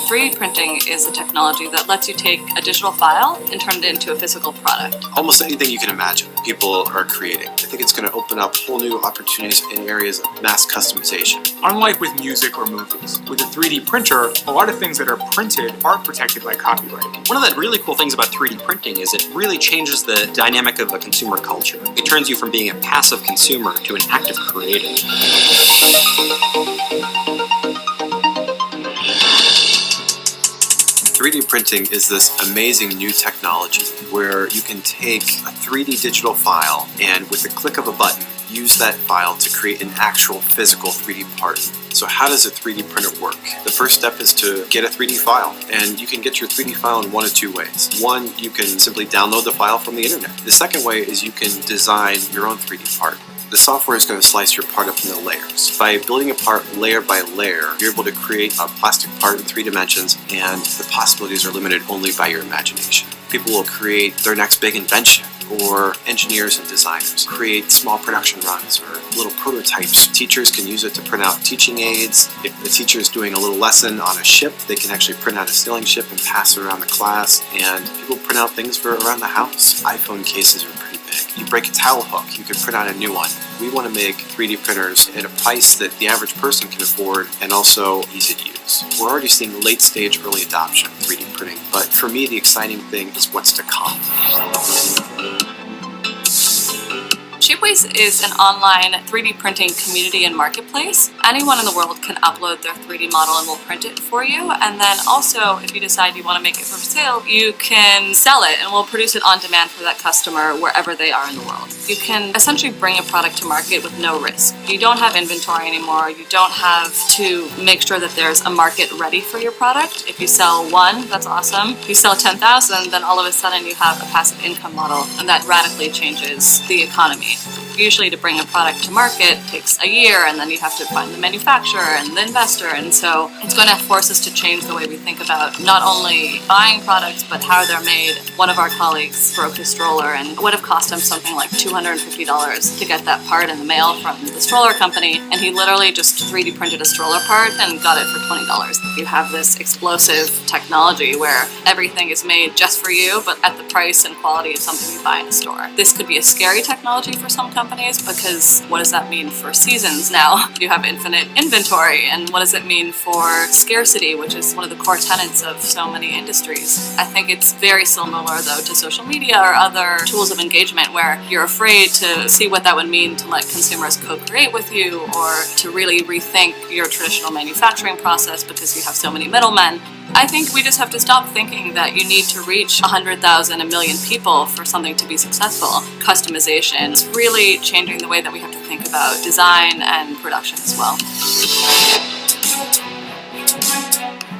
3D printing is a technology that lets you take a digital file and turn it into a physical product. Almost anything you can imagine, people are creating. I think it's going to open up whole new opportunities in areas of mass customization. Unlike with music or movies, with a 3D printer, a lot of things that are printed aren't protected by copyright. One of the really cool things about 3D printing is it really changes the dynamic of a consumer culture. It turns you from being a passive consumer to an active creator. 3D printing is this amazing new technology where you can take a 3D digital file and with the click of a button, use that file to create an actual physical 3D part. So how does a 3D printer work? The first step is to get a 3D file, and you can get your 3D file in one of two ways. One, you can simply download the file from the internet. The second way is you can design your own 3D part. The software is going to slice your part up into layers. By building a part layer by layer, you're able to create a plastic part in 3 dimensions, and the possibilities are limited only by your imagination. People will create their next big invention, or engineers and designers create small production runs or little prototypes. Teachers can use it to print out teaching aids. If the teacher is doing a little lesson on a ship, they can actually print out a sailing ship and pass it around the class. And people print out things for around the house. iPhone cases are pretty big. You break a towel hook, you can print out a new one. We want to make 3D printers at a price that the average person can afford and also easy to use. We're already seeing late stage early adoption of 3D printing, but for me the exciting thing is what's to come. Shapeways is an online 3D printing community and marketplace. Anyone in the world can upload their 3D model and we'll print it for you. And then also, if you decide you want to make it for sale, you can sell it and we'll produce it on demand for that customer wherever they are in the world. You can essentially bring a product to market with no risk. You don't have inventory anymore. You don't have to make sure that there's a market ready for your product. If you sell one, that's awesome. If you sell 10,000, then all of a sudden you have a passive income model, and that radically changes the economy. Usually to bring a product to market takes a year, and then you have to find the manufacturer and the investor, and so it's going to force us to change the way we think about not only buying products but how they're made. One of our colleagues broke his stroller and it would have cost him something like $250 to get that part in the mail from the stroller company, and he literally just 3D printed a stroller part and got it for $20. You have this explosive technology where everything is made just for you but at the price and quality of something you buy in a store. This could be a scary technology for some companies because what does that mean for seasons now? You have infinite inventory, and what does it mean for scarcity, which is one of the core tenets of so many industries? I think it's very similar though to social media or other tools of engagement where you're afraid to see what that would mean to let consumers co-create with you or to really rethink your traditional manufacturing process because you have so many middlemen. I think we just have to stop thinking that you need to reach 100,000, 1 million people for something to be successful. Customization is really changing the way that we have to think about design and production as well.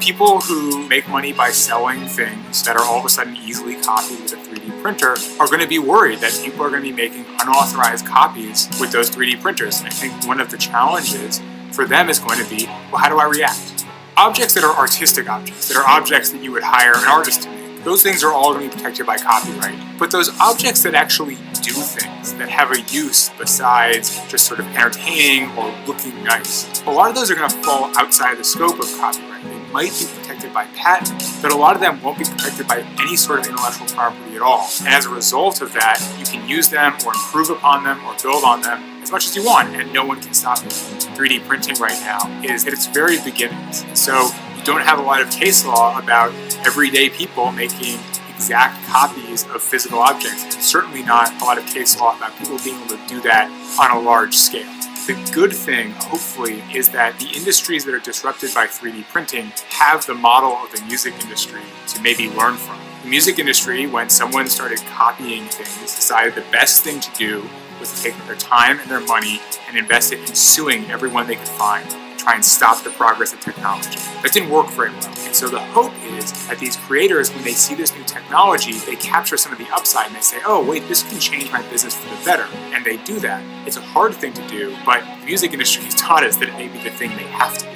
People who make money by selling things that are all of a sudden easily copied with a 3D printer are going to be worried that people are going to be making unauthorized copies with those 3D printers. And I think one of the challenges for them is going to be, well, how do I react? Objects that are artistic objects, that are objects that you would hire an artist to make, those things are all going to be protected by copyright. But those objects that actually do things, that have a use besides just sort of entertaining or looking nice, a lot of those are going to fall outside the scope of copyright. They might be protected by patent, but a lot of them won't be protected by any sort of intellectual property at all. And as a result of that, you can use them or improve upon them or build on them as much as you want, and no one can stop you. 3D printing right now is at its very beginnings. So you don't have a lot of case law about everyday people making exact copies of physical objects, and certainly not a lot of case law about people being able to do that on a large scale. The good thing, hopefully, is that the industries that are disrupted by 3D printing have the model of the music industry to maybe learn from. The music industry, when someone started copying things, decided the best thing to do was to take their time and their money and invest it in suing everyone they could find and try and stop the progress of technology. That didn't work very well. And so the hope is that these creators, when they see this new technology, they capture some of the upside and they say, oh, wait, this can change my business for the better. And they do that. It's a hard thing to do, but the music industry has taught us that it may be the thing they have to do.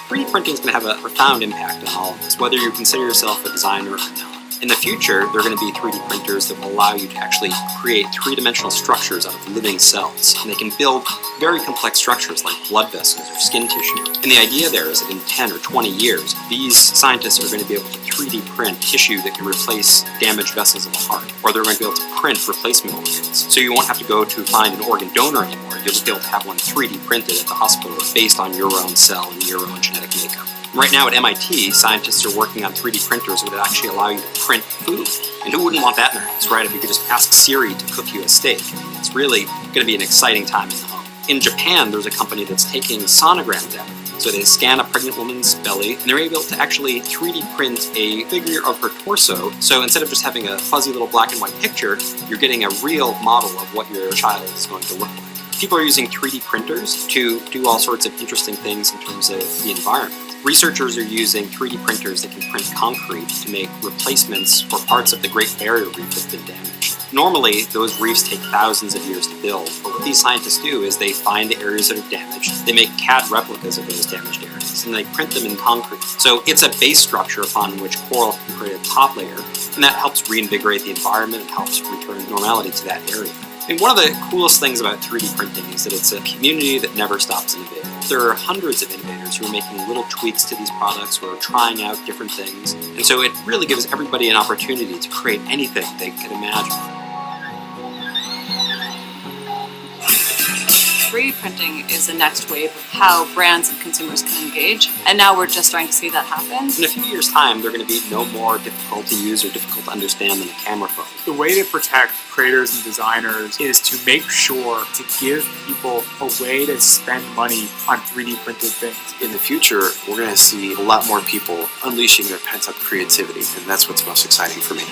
3D printing is going to have a profound impact on all of us, whether you consider yourself a designer or not. In the future, there are going to be 3D printers that will allow you to actually create three-dimensional structures out of living cells. And they can build very complex structures like blood vessels or skin tissue. And the idea there is that in 10 or 20 years, these scientists are going to be able to 3D print tissue that can replace damaged vessels of the heart. Or they're going to be able to print replacement organs. So you won't have to go to find an organ donor anymore. You'll just be able to have one 3D printed at the hospital based on your own cell and your own genetic makeup. Right now at MIT, scientists are working on 3D printers that would actually allow you to print food. And who wouldn't want that in their house, right? If you could just ask Siri to cook you a steak. It's really going to be an exciting time in the home. In Japan, there's a company that's taking sonogram data. So they scan a pregnant woman's belly, and they're able to actually 3D print a figure of her torso. So instead of just having a fuzzy little black and white picture, you're getting a real model of what your child is going to look like. People are using 3D printers to do all sorts of interesting things in terms of the environment. Researchers are using 3D printers that can print concrete to make replacements for parts of the Great Barrier Reef that have been damaged. Normally, those reefs take thousands of years to build, but what these scientists do is they find the areas that are damaged, they make CAD replicas of those damaged areas, and they print them in concrete. So it's a base structure upon which coral can create a top layer, and that helps reinvigorate the environment and helps return normality to that area. And one of the coolest things about 3D printing is that it's a community that never stops innovating. There are hundreds of innovators who are making little tweaks to these products, who are trying out different things. And so it really gives everybody an opportunity to create anything they could imagine. 3D printing is the next wave of how brands and consumers can engage, and now we're just starting to see that happen. In a few years' time, they're going to be no more difficult to use or difficult to understand than a camera phone. The way to protect creators and designers is to make sure to give people a way to spend money on 3D printed things. In the future, we're going to see a lot more people unleashing their pent-up creativity, and that's what's most exciting for me.